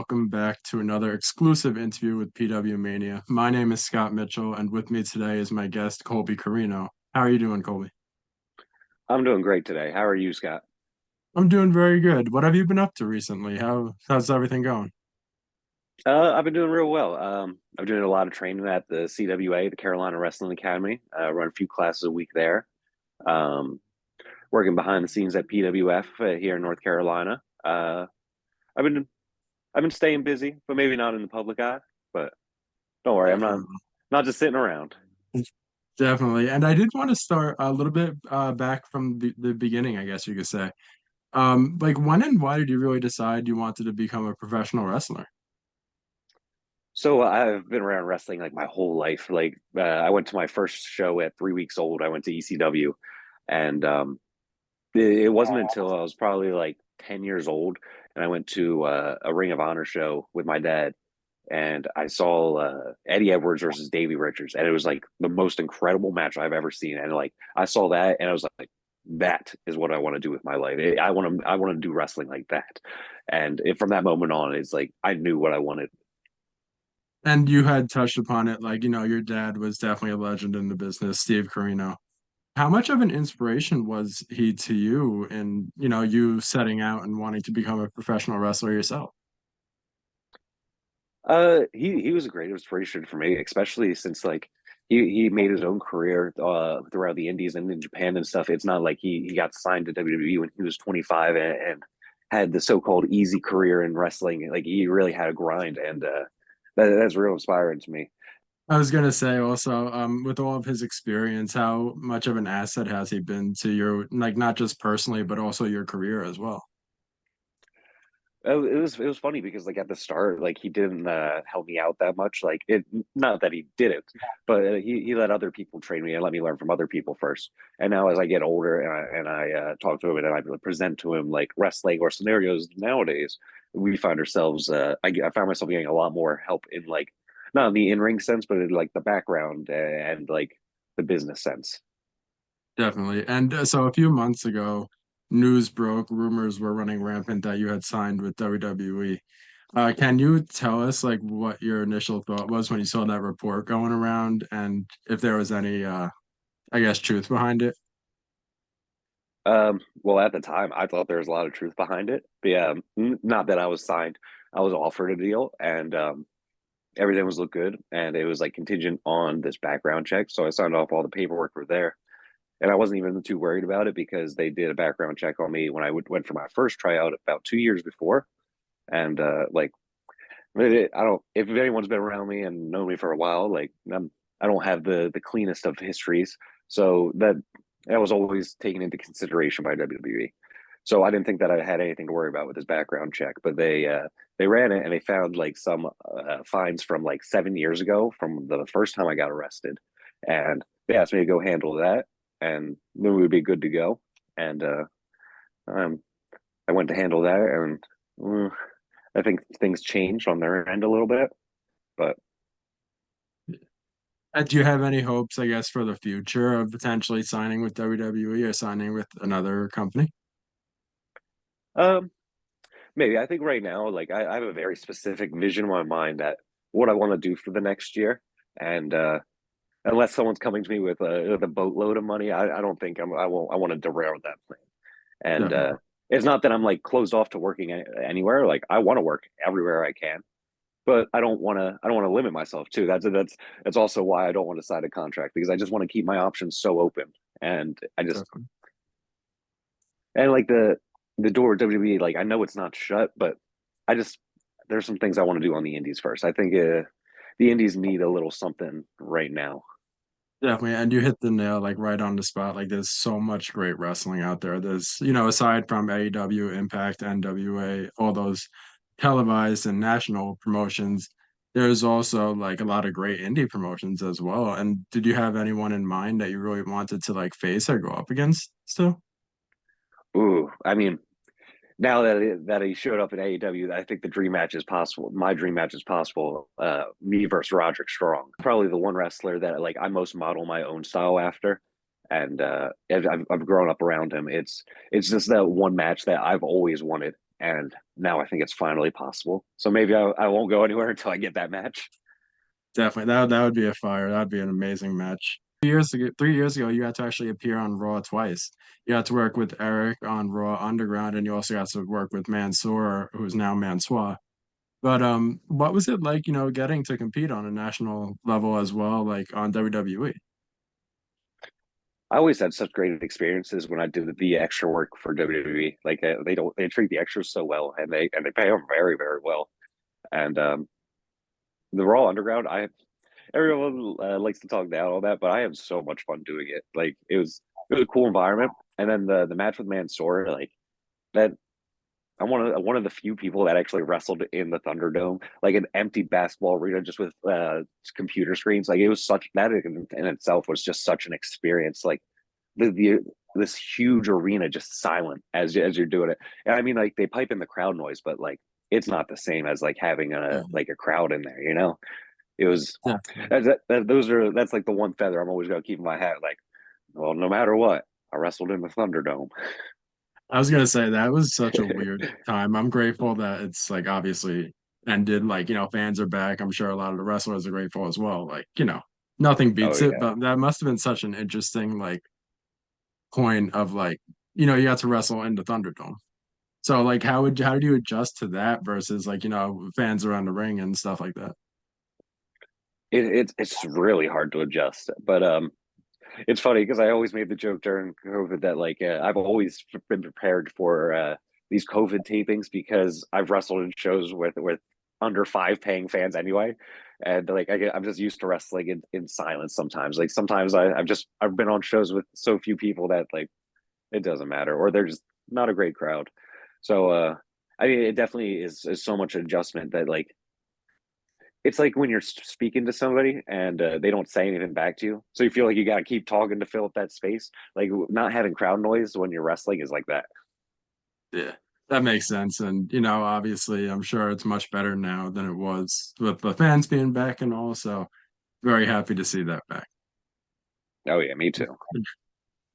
welcome back to another exclusive interview with PW Mania. My name is Scott Mitchell, and with me today is my guest, Colby Corino. How are you doing, Colby? I'm doing great today. How are you, Scott? I'm doing very good. What have you been up to recently? How's everything going? I've been doing real well. I'm doing a lot of training at the CWA, the Carolina Wrestling Academy. Run a few classes a week there. Um, Working behind the scenes at PWF here in North Carolina. I've been I've been staying busy, but maybe not in the public eye. But don't worry, I'm Definitely. not just sitting around. Definitely. And I did want to start a little bit back from the beginning, I guess you could say. Like when and why did you really decide you wanted to become a professional wrestler? So I've been around wrestling like my whole life. I went to my first show at 3 weeks old. I went to ECW, and it wasn't until I was probably like 10 years old and I went to a Ring of Honor show with my dad and I saw Eddie Edwards versus Davey Richards. And it was like the most incredible match I've ever seen. And like I saw that and I was like, that is what I want to do with my life. I want to do wrestling like that. And from that moment on, it's like I knew what I wanted. And you had touched upon it, like, your dad was definitely a legend in the business, Steve Corino. How much of an inspiration was he to you in, you setting out and wanting to become a professional wrestler yourself? He was a great inspiration for me, especially since like he made his own career throughout the Indies and in Japan and stuff. It's not like he got signed to WWE when he was 25 and had the so-called easy career in wrestling. Like he really had a grind, and that's real inspiring to me. I was gonna say also, with all of his experience, how much of an asset has he been to your, like, not just personally, but also your career as well? It was funny because like at the start, like he didn't help me out that much. Like it, not that he didn't, but he let other people train me and let me learn from other people first. And now as I get older and I talk to him and I present to him like wrestling or scenarios nowadays, we find ourselves. I found myself getting a lot more help in like not in the in ring sense, but in like the background and like the business sense. Definitely. And so a few months ago, news broke, rumors were running rampant that you had signed with WWE. Can you tell us like what your initial thought was when you saw that report going around and if there was any I guess truth behind it? Well, at the time, I thought there was a lot of truth behind it. But yeah, not that I was signed. I was offered a deal, and everything was looked good, and it was like contingent on this background check. So I signed off all the paperwork for there, and I wasn't even too worried about it because they did a background check on me when went for my first tryout about 2 years before, and I don't. If anyone's been around me and known me for a while, like I don't have the cleanest of histories, so that was always taken into consideration by WWE. So I didn't think that I had anything to worry about with this background check, but they ran it and they found like some fines from like 7 years ago from the first time I got arrested, and they asked me to go handle that, and then we would be good to go. And um, I went to handle that, and I think things changed on their end a little bit, but Do you have any hopes, I guess, for the future of potentially signing with WWE or signing with another company? um, maybe I think right now, like I have a very specific vision in my mind that what I want to do for the next year, and unless someone's coming to me with a boatload of money, I don't think I won't I want to derail that plan. And Definitely. it's not that I'm like closed off to working anywhere. Like I want to work everywhere I can, but I don't want to limit myself too. That's also why I don't want to sign a contract because I just want to keep my options so open. And I just Definitely. and like the door of WWE, like I know it's not shut, but I just there's some things I want to do on the indies first. I think the indies need a little something right now. Definitely, and you hit the nail like right on the spot. Like there's so much great wrestling out there. There's, aside from AEW, Impact, NWA, all those televised and national promotions, there's also like a lot of great indie promotions as well. And did you have anyone in mind that you really wanted to like face or go up against still? Ooh, I mean, now that he showed up in AEW, I think the dream match is possible. My dream match is possible. Me versus Roderick Strong, probably the one wrestler that like I most model my own style after, and I've grown up around him. It's just that one match that I've always wanted, and now I think it's finally possible. So maybe I won't go anywhere until I get that match. Definitely. That would be a fire. That'd be an amazing match. 3 years ago, you got to actually appear on Raw twice. You got to work with Eric on Raw Underground, and you also got to work with Mansoor, who's now Mansoor. But what was it like, getting to compete on a national level as well, like on WWE? I always had such great experiences when I did the extra work for WWE. Like they treat the extras so well, and they pay them very very well. And the Raw Underground, I everyone likes to talk down on that, but I had so much fun doing it. Like it was a cool environment, and then the match with Mansoor, like that. I'm one of the few people that actually wrestled in the Thunderdome, like an empty basketball arena just with computer screens. Like it was such that in itself was just such an experience. Like the this huge arena just silent as you're doing it. And I mean, like they pipe in the crowd noise, but like it's not the same as like having a Yeah, like a crowd in there. You know, it was definitely. that's like the one feather I'm always gonna keep in my hat. Like, well, no matter what, I wrestled in the Thunderdome. I was gonna say that was such a weird time. I'm grateful that it's like obviously ended. Like, fans are back. I'm sure a lot of the wrestlers are grateful as well. Like, nothing Oh beats it, yeah. but that must have been such an interesting like point of like, you got to wrestle in the Thunderdome. So like how did you adjust to that versus like, fans around the ring and stuff like that? It's really hard to adjust, but it's funny because I always made the joke during COVID that like I've always been prepared for these COVID tapings because I've wrestled in shows with under five paying fans anyway, and like I'm just used to wrestling in silence sometimes. Like sometimes I've been on shows with so few people that like it doesn't matter, or they're just not a great crowd. So I mean, it definitely is so much adjustment that like it's like when you're speaking to somebody and they don't say anything back to you, so you feel like you got to keep talking to fill up that space. Like not having crowd noise when you're wrestling is like that. Yeah. That makes sense. And, obviously I'm sure it's much better now than it was with the fans being back and all. So very happy to see that back. Oh yeah, me too.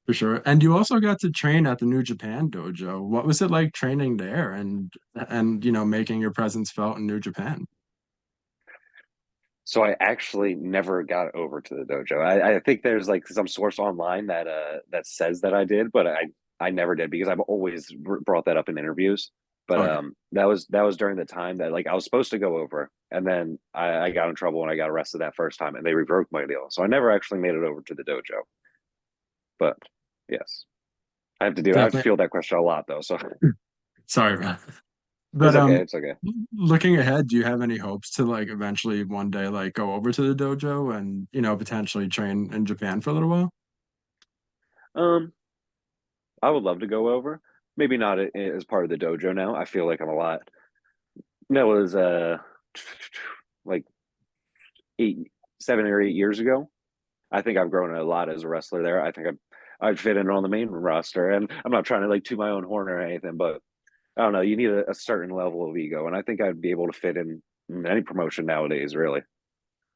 For sure. And you also got to train at the New Japan dojo. What was it like training there and making your presence felt in New Japan? So I actually never got over to the dojo. I think there's like some source online that says that I did, but I never did because I've always brought that up in interviews. But Okay. that was during the time that like I was supposed to go over, and then I got in trouble and I got arrested that first time, and they revoked my deal. So I never actually made it over to the dojo. But yes, I have to Definitely. field that question a lot though. So Sorry about that. it's But okay. It's okay. looking ahead, do you have any hopes to like eventually one day like go over to the dojo and potentially train in Japan for a little while? Um, I would love to go over. Maybe not as part of the dojo now. I feel like I'm a lot. That was like 7 or 8 years ago. I think I've grown a lot as a wrestler there. I think I'd fit in on the main roster, and I'm not trying to like toot my own horn or anything, but I don't know. You need a certain level of ego, and I think I'd be able to fit in any promotion nowadays. Really.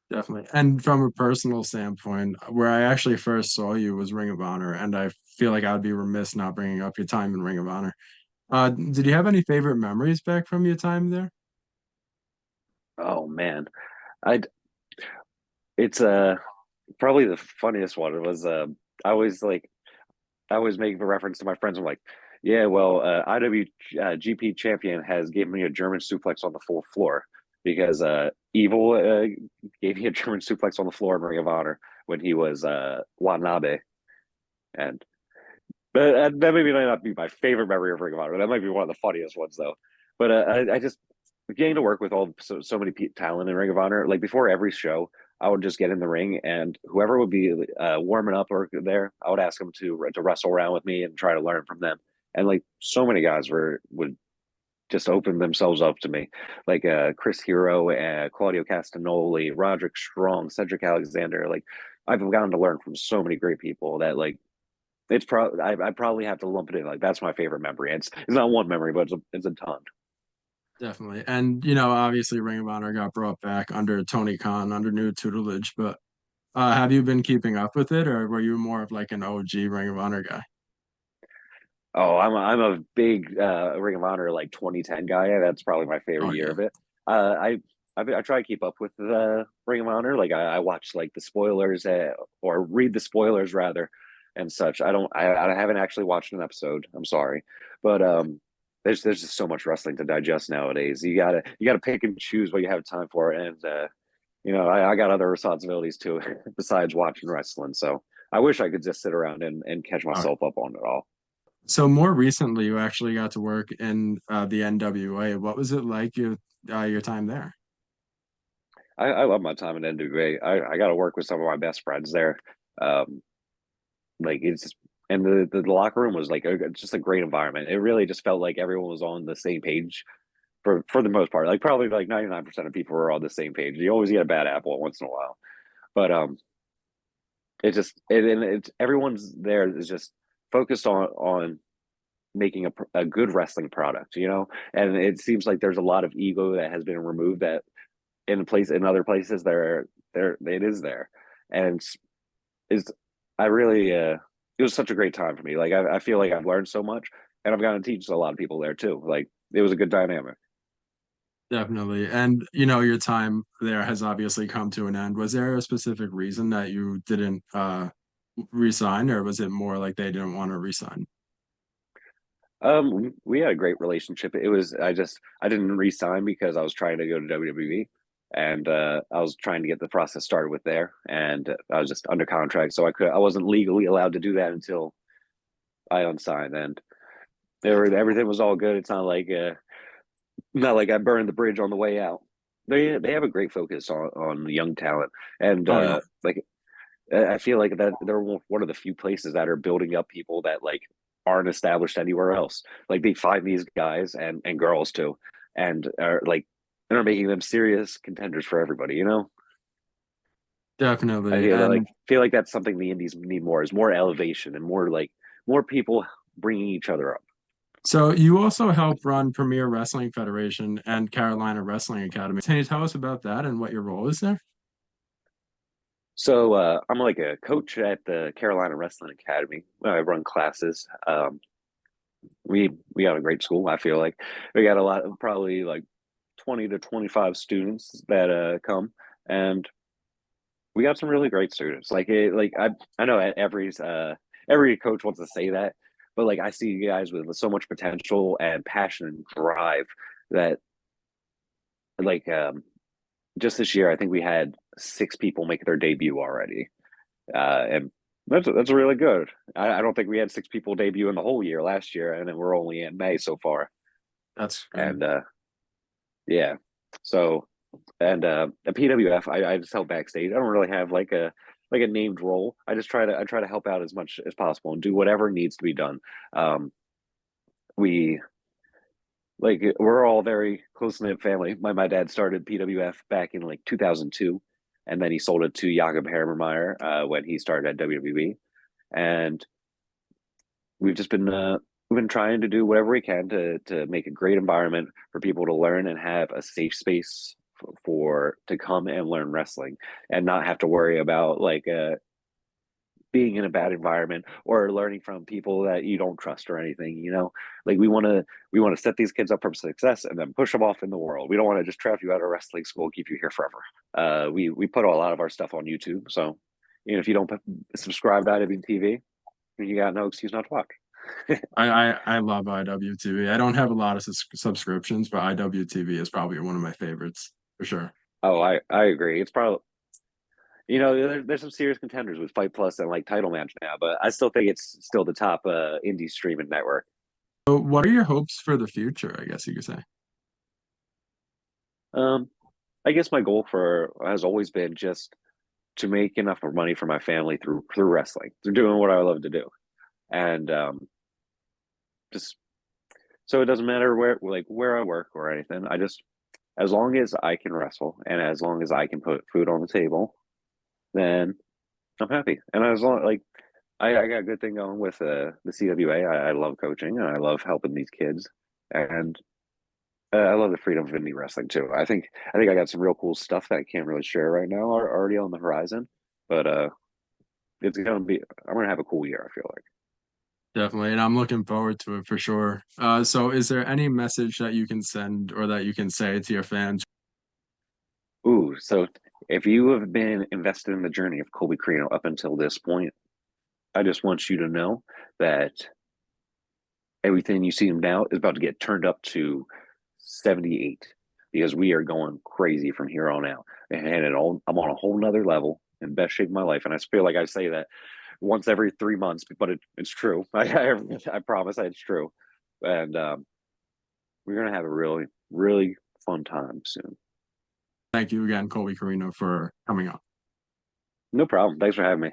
Definitely. And from a personal standpoint, where I actually first saw you was Ring of Honor, and I feel like I'd be remiss not bringing up your time in Ring of Honor. Did you have any favorite memories back from your time there? Oh man, I it's probably the funniest one. It was I always like I always make a reference to my friends. I'm like, yeah, well, IWGP champion has given me a German suplex on the full floor because Evil gave me a German suplex on the floor in Ring of Honor when he was Watanabe, and that maybe might not be my favorite memory of Ring of Honor. That might be one of the funniest ones though. But I just getting to work with so many talent in Ring of Honor. Like before every show, I would just get in the ring, and whoever would be warming up or there, I would ask them to wrestle around with me and try to learn from them. And like so many guys would just open themselves up to me, like Chris Hero, Claudio Castagnoli, Roderick Strong, Cedric Alexander. Like I've gotten to learn from so many great people that like I probably have to lump it in. Like that's my favorite memory. It's not one memory, but it's a ton. Definitely. And obviously Ring of Honor got brought back under Tony Khan, under new tutelage, but have you been keeping up with it or were you more of like an OG Ring of Honor guy? Oh, I'm a big Ring of Honor like 2010 guy. That's probably my favorite Oh year yeah. of it. Uh, I I try to keep up with the Ring of Honor. Like I watch like the spoilers or read the spoilers rather and such. I haven't actually watched an episode. I'm sorry, but there's just so much wrestling to digest nowadays. You gotta pick and choose what you have time for, and I got other responsibilities too besides watching wrestling. So I wish I could just sit around and catch All right. myself up on it all. So more recently, you actually got to work in the NWA. What was it like your time there? I love my time at NWA. I got to work with some of my best friends there. Um, like it's and the locker room was like just a great environment. It really just felt like everyone was on the same page for the most part. Like probably like 99% of people were on the same page. You always get a bad apple once in a while, but and it's everyone's there is just focused on making a good wrestling product, and it seems like there's a lot of ego that has been removed that in other places there it is there, and it's I really it was such a great time for me. Like I feel like I've learned so much, and I've gotten to teach a lot of people there too. Like it was a good dynamic. Definitely. And your time there has obviously come to an end. Was there a specific reason that you didn't resign, or was it more like they didn't want to resign? We had a great relationship. It was I didn't resign because I was trying to go to WWE, and I was trying to get the process started with there, and I was just under contract, so I wasn't legally allowed to do that until I unsigned, and everything was all good. It's not like I burned the bridge on the way out. They have a great focus on young talent, and Oh yeah, like I feel like that they're one of the few places that are building up people that like aren't established anywhere else. Like they find these guys and girls too, and are making them serious contenders for everybody. I definitely. feel like that's something the indies need more is more elevation and more people bringing each other up. So you also help run Premier Wrestling Federation and Carolina Wrestling Academy. Can you tell us about that and what your role is there? So I'm like a coach at the Carolina Wrestling Academy. I run classes. We got a great school. I feel like we got a lot of probably like 20 to 25 students that come, and we got some really great students. I know every coach wants to say that, but like I see guys with so much potential and passion and drive that like just this year I think we had 6 people make their debut already, and that's really good. I don't think we had 6 people debut in the whole year last year, and then we're only in May so far, That's great. and yeah. So and at PWF, I just help backstage. I don't really have like a named role. I try to help out as much as possible and do whatever needs to be done. Um, we we're all very close knit family. My dad started PWF back in like 2002, and then he sold it to Jakob Hermermeyer when he started at WWE, and we've just we've been trying to do whatever we can to make a great environment for people to learn and have a safe space for to come and learn wrestling and not have to worry about being in a bad environment or learning from people that you don't trust or anything. Like we want to set these kids up for success and then push them off in the world. We don't want to just trap you out of wrestling school and keep you here forever. We put a lot of our stuff on YouTube, so if you don't subscribe to IWTV, you got no excuse not to watch. I love IWTV. I don't have a lot of subscriptions, but IWTV is probably one of my favorites for sure. Oh, I agree. It's probably there's some serious contenders with Fight Plus and like Title Match now, but I still think it's still the top indie streaming network. So what are your hopes for the future, I guess you could say? Um, I guess my goal for has always been just to make enough money for my family through wrestling, through doing what I love to do, and just so it doesn't matter where I work or anything. I just as long as I can wrestle and as long as I can put food on the table, then I'm happy. And as long I got a good thing going with the CWA. I love coaching and I love helping these kids, and I love the freedom of indie wrestling too. I think I got some real cool stuff that I can't really share right now, are already on the horizon. But it's gonna be I'm gonna have a cool year. I feel like. Definitely, and I'm looking forward to it for sure. So is there any message that you can send or that you can say to your fans? Ooh, so if you have been invested in the journey of Colby Corino up until this point, I just want you to know that everything you see him now is about to get turned up to 78 because we are going crazy from here on out. And I'm on a whole nother level in best shape of my life. And I feel like I say that once every 3 months, but it's true. I promise it's true. And we're going to have a really, really fun time soon. Thank you again, Colby Carino, for coming on. No problem. Thanks for having me.